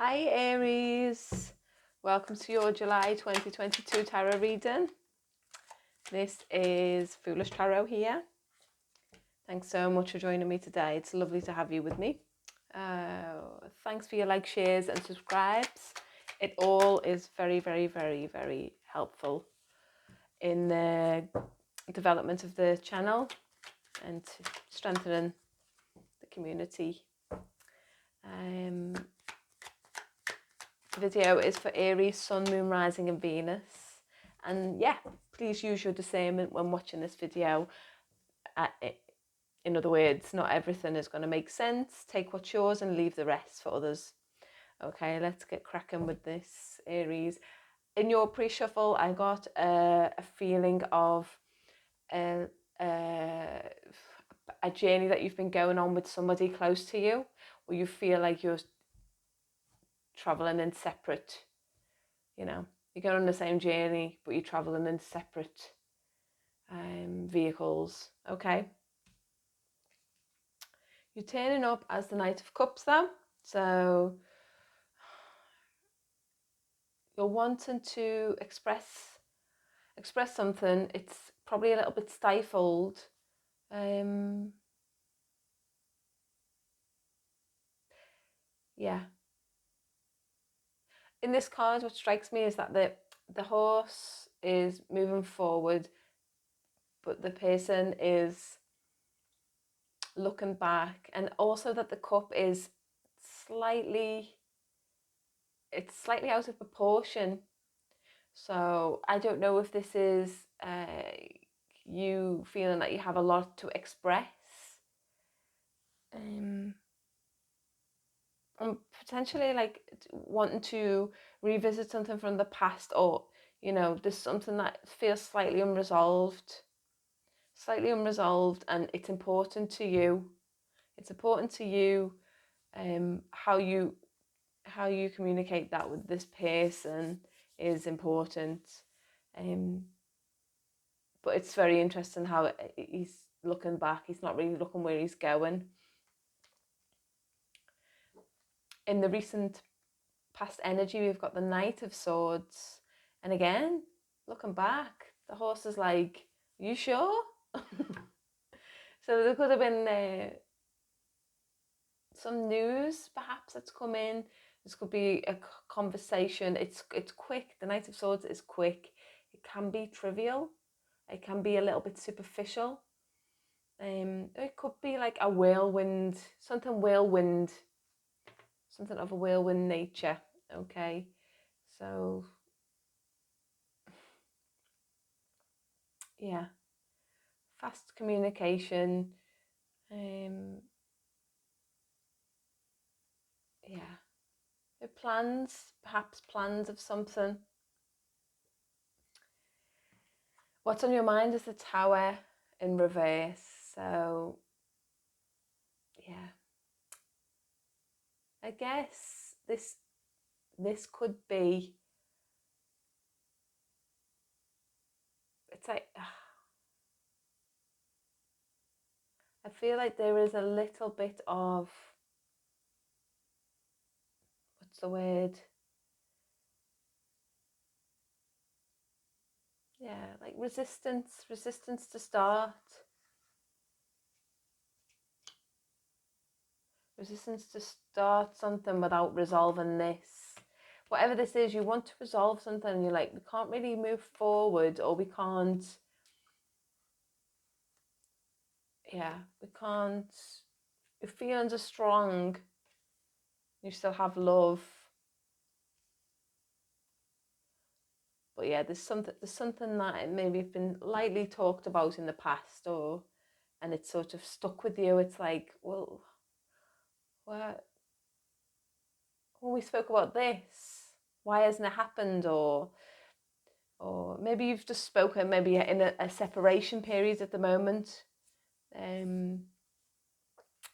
Hi Aries, welcome to your July 2022 tarot reading. This is Foolish Tarot here. Thanks so much for joining me today. It's lovely to have you with me. Thanks for your likes, shares and subscribes. It all is very, very, very, very helpful in the development of the channel and strengthening the community. The video is for Aries, Sun, Moon, Rising and Venus. And yeah, please use your discernment when watching this video. In other words, not everything is going to make sense. Take what's yours and leave the rest for others. Okay, let's get cracking with this, Aries. In your pre-shuffle, I got a feeling of a journey that you've been going on with somebody close to you, where you feel like you're traveling in separate, you're going on the same journey, but you're traveling in separate vehicles. Okay, you're turning up as the Knight of Cups though, so you're wanting to express something. It's probably a little bit stifled. Yeah, in this card what strikes me is that the horse is moving forward, but the person is looking back, and also that the cup is slightly out of proportion. So I don't know if this is you feeling that you have a lot to express, and potentially like wanting to revisit something from the past, or there's something that feels slightly unresolved, and it's important to you. How you communicate that with this person is important. But it's very interesting how he's looking back. He's not really looking where he's going. In the recent past energy, we've got the Knight of Swords. And again, looking back, the horse is like, you sure? So there could have been some news perhaps that's come in. This could be a conversation. It's quick. The Knight of Swords is quick. It can be trivial. It can be a little bit superficial. It could be like a whirlwind, something of a whirlwind nature. Okay, so yeah, fast communication. Yeah, perhaps plans of something. What's on your mind is the Tower in reverse. So yeah, I guess this could be, it's like, I feel like there is a little bit of, what's the word? Yeah, like resistance to start. Resistance to start something without resolving this. Whatever this is, you want to resolve something and you're like, we can't really move forward, or we can't, your feelings are strong, you still have love. But yeah, there's something that maybe been lightly talked about in the past, and it's sort of stuck with you. It's like, well, what, when we spoke about this, why hasn't it happened? Or maybe you've just spoken maybe in a separation period at the moment.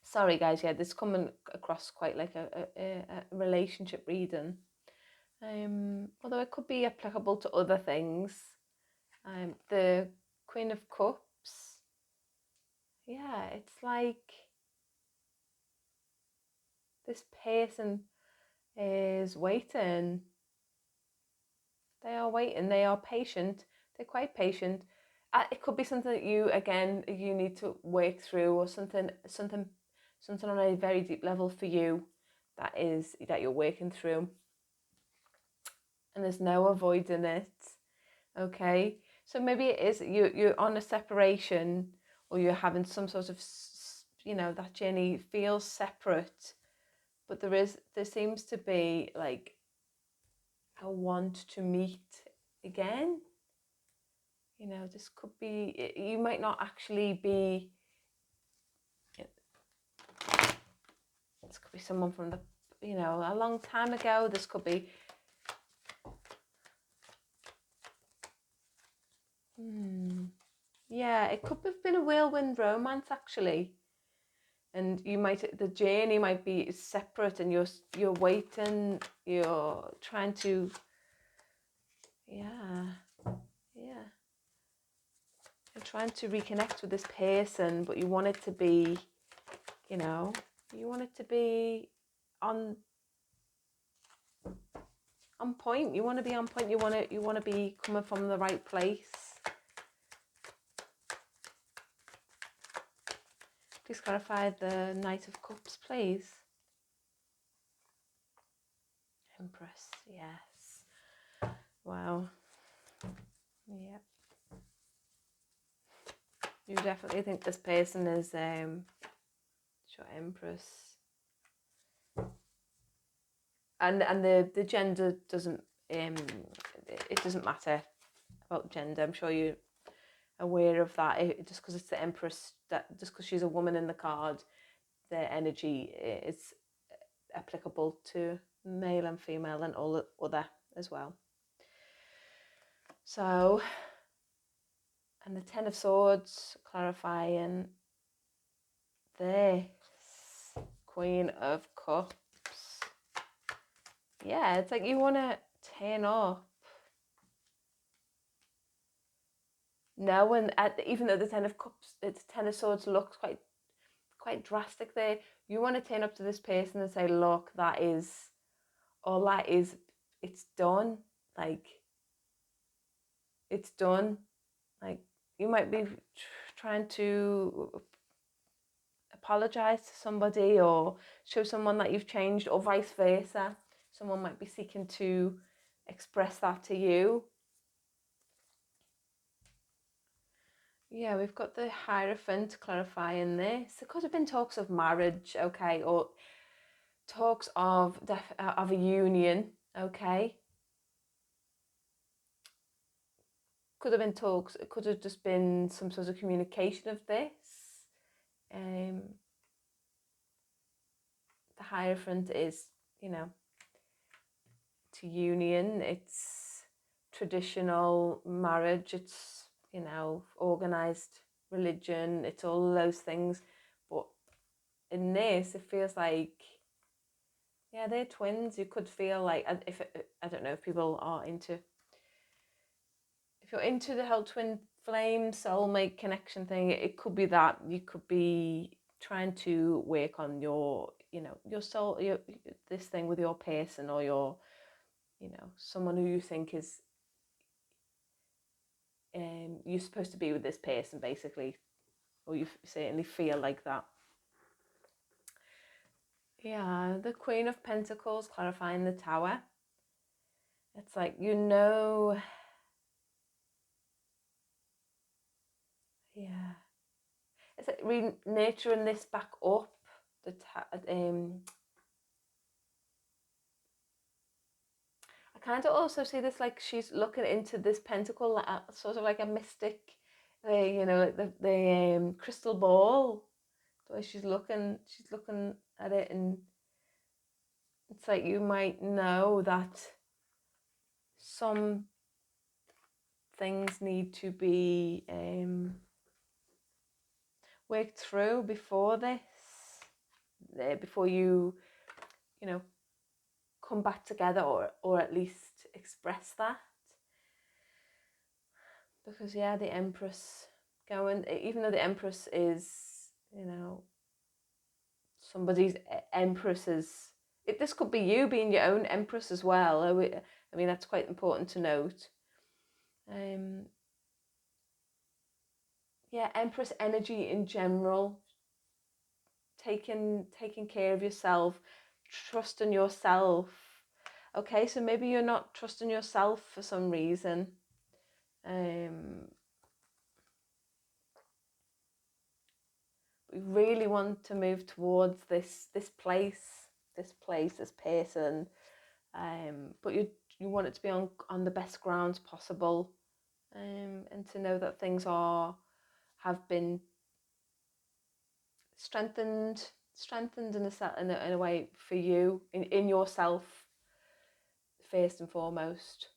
Sorry guys, yeah, this is coming across quite like a relationship reading. Although it could be applicable to other things. The Queen of Cups. Yeah, it's like this person is waiting. They are waiting. They are patient. They're quite patient. It could be something that you need to work through, or something on a very deep level for you that you're working through, and there's no avoiding it. Okay, so maybe it is you're on a separation, or you're having some sort of, that journey feels separate, but there seems to be like a want to meet again. This could be, you might not actually be, this could be someone from a long time ago. This could be, yeah, it could have been a whirlwind romance actually. And the journey might be separate, and you're waiting, you're trying to, yeah, you're trying to reconnect with this person, but you want it to be, you want it to be on point. You want to be on point. You want to be coming from the right place. Please clarify the Knight of Cups, please. Empress, yes. Wow. Yeah. You definitely think this person is your Empress. And the gender doesn't it doesn't matter about gender. I'm sure you're aware of that. Just because it's the Empress, that just because she's a woman in the card, the energy is applicable to male and female and all the other as well. So, and the Ten of Swords, clarifying this Queen of Cups. Yeah, it's like you want to turn up. No, and even though the Ten of Cups, the Ten of Swords looks quite drastic there, you want to turn up to this person and say, look, it's done. Like, it's done. Like, you might be trying to apologize to somebody or show someone that you've changed, or vice versa. Someone might be seeking to express that to you. Yeah, we've got the Hierophant clarifying this. There could have been talks of marriage, okay, or talks of a union, okay. Could have been talks. It could have just been some sort of communication of this. The Hierophant is, to union. It's traditional marriage. It's, organized religion. It's all those things. But in this, it feels like, yeah, they're twins. You could feel like, I don't know if people are into, if you're into the whole twin flame soulmate connection thing, it could be that you could be trying to work on your soul, this thing with your person, or your, someone who you think is, you're supposed to be with this person basically, or you certainly feel like that. Yeah, the Queen of Pentacles clarifying the Tower. It's like, yeah, it's like nurturing this back up. I kind of also see this like she's looking into this pentacle, sort of like a mystic, like the crystal ball. The way she's looking at it, and it's like you might know that some things need to be worked through before this, before you come back together, or at least express that. Because yeah, the Empress going, even though the Empress is, somebody's Empress's This could be you being your own empress as well. I mean, that's quite important to note. Yeah, empress energy in general, taking care of yourself, trusting yourself. Okay, so maybe you're not trusting yourself for some reason. We really want to move towards this place, this person, but you want it to be on the best grounds possible, and to know that things have been strengthened in a way for you, in yourself first and foremost.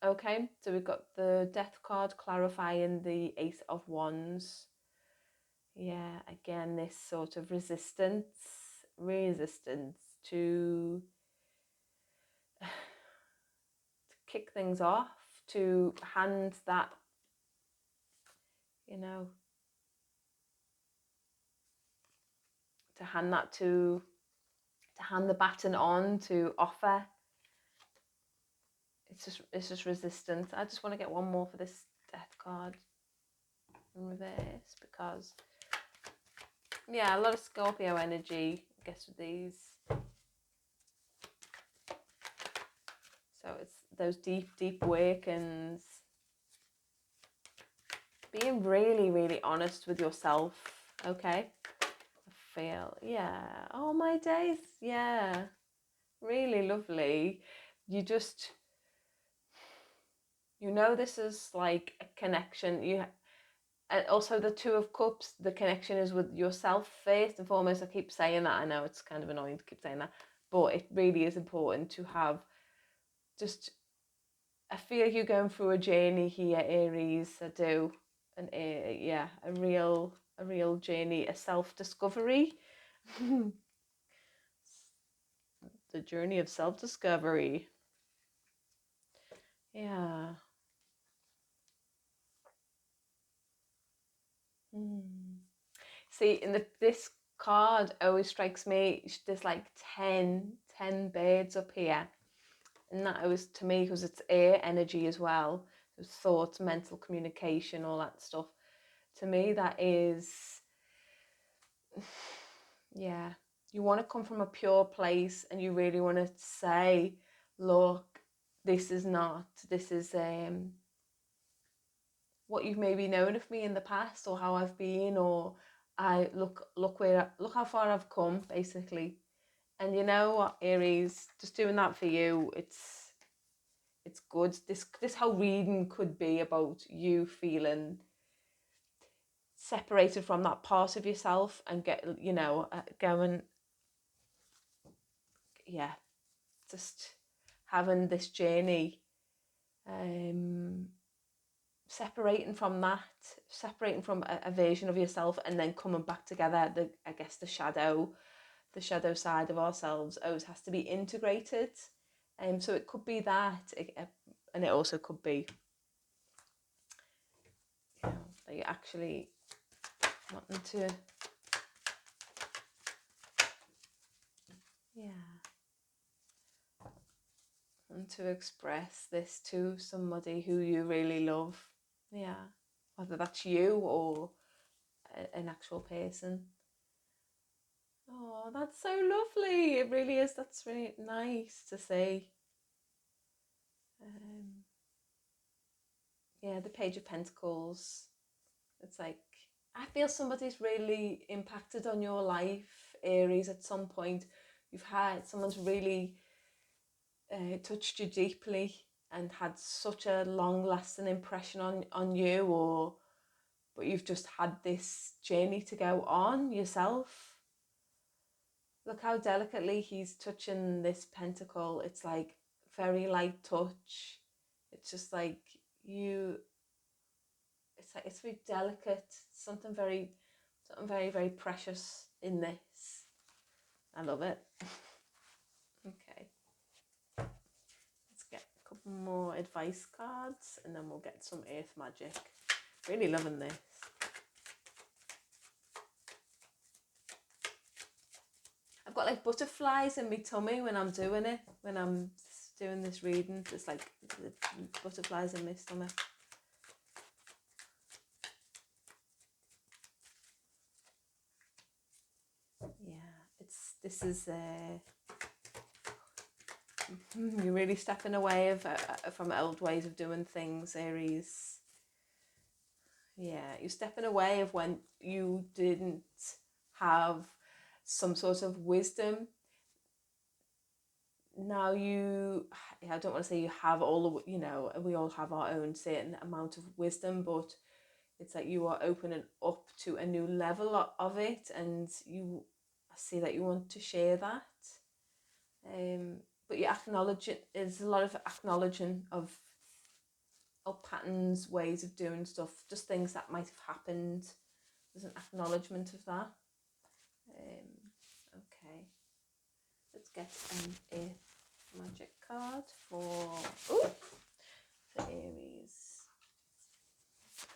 Okay, so we've got the Death card clarifying the Ace of Wands. Yeah, again, this sort of resistance to kick things off, to hand that, to hand the baton on, to offer. It's just resistance. I just want to get one more for this Death card in reverse, because yeah, a lot of Scorpio energy, I guess, with these. So it's those deep workings, being really, really honest with yourself. Okay, I feel, yeah, oh my days, yeah, really lovely. This is like a connection. And also the Two of Cups, the connection is with yourself first and foremost. I keep saying that. I know it's kind of annoying to keep saying that, but it really is important to have I feel you're going through a journey here, Aries. I do. And yeah, a real journey, a self-discovery. The journey of self-discovery. Yeah. See, this card always strikes me, there's like 10 birds up here. And that was, to me, because it's air energy as well. There's thoughts, mental communication, all that stuff. To me, that is, yeah, you want to come from a pure place, and you really want to say, look, this is what you've maybe known of me in the past, or how I've been, or look how far I've come, basically. And you know what, Aries, just doing that for you, it's good. This whole reading could be about you feeling separated from that part of yourself, and going, yeah, just having this journey, separating from a version of yourself, and then coming back together. I guess the shadow side of ourselves always has to be integrated. So it could be that, and it also could be, that you're actually wanting to, and to express this to somebody who you really love. Yeah, whether that's you or an actual person. Oh, that's so lovely. It really is. That's really nice to see. Yeah, the Page of Pentacles. It's like, I feel somebody's really impacted on your life, Aries, at some point. Someone's really touched you deeply and had such a long-lasting impression on you, but you've just had this journey to go on yourself. Look how delicately he's touching this pentacle. It's like very light touch. It's just like it's very delicate. Something very, very precious in this. I love it. Okay. Let's get a couple more advice cards, and then we'll get some earth magic. Really loving this. I've got like butterflies in my tummy when I'm doing it, when I'm doing this reading. There's like the butterflies in my stomach. Yeah, this is you're really stepping away from old ways of doing things, Aries. Yeah, you're stepping away of when you didn't have some sort of wisdom. Now I don't want to say you have all the, we all have our own certain amount of wisdom, but it's like you are opening up to a new level of it, and I see that you want to share that. But you acknowledge it. There's a lot of acknowledging of patterns, ways of doing stuff, just things that might have happened. There's an acknowledgement of that. Okay, let's get a magic card for Aries.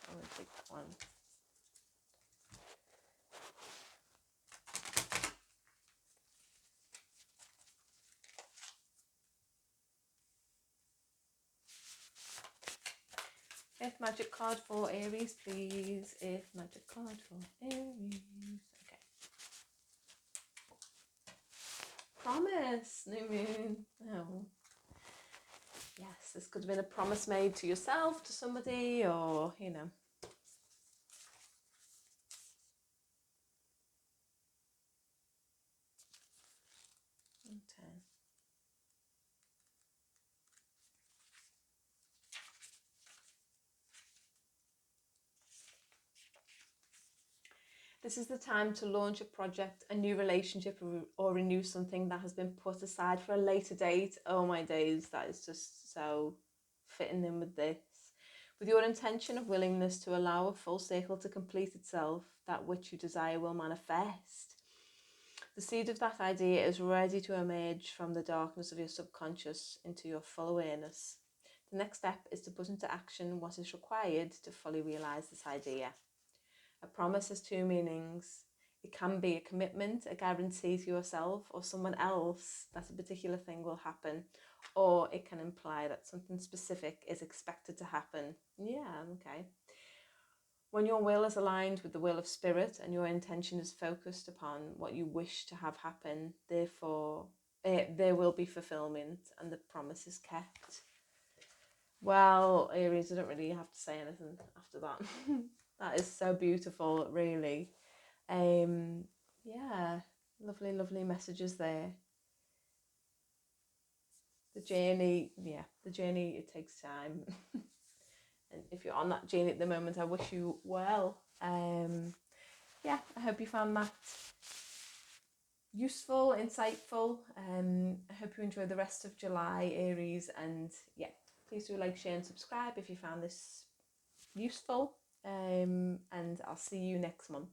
I will take that one. If magic card for Aries, please. If magic card for Aries. Okay. Promise, new moon. Oh. Yes, this could have been a promise made to yourself, to somebody, or, Okay. This is the time to launch a project, a new relationship, or renew something that has been put aside for a later date. Oh my days, that is just so fitting in with this. With your intention of willingness to allow a full circle to complete itself, that which you desire will manifest. The seed of that idea is ready to emerge from the darkness of your subconscious into your full awareness. The next step is to put into action what is required to fully realise this idea. A promise has two meanings. It can be a commitment, a guarantee to yourself or someone else that a particular thing will happen, or it can imply that something specific is expected to happen. Yeah, okay. When your will is aligned with the will of spirit and your intention is focused upon what you wish to have happen, therefore there will be fulfillment and the promise is kept. Well, Aries, I don't really have to say anything after that. That is so beautiful, really. Yeah, lovely messages there. The journey, it takes time. And if you're on that journey at the moment, I wish you well. Yeah, I hope you found that useful, insightful. I hope you enjoy the rest of July, Aries, and yeah, please do like, share and subscribe if you found this useful. And I'll see you next month.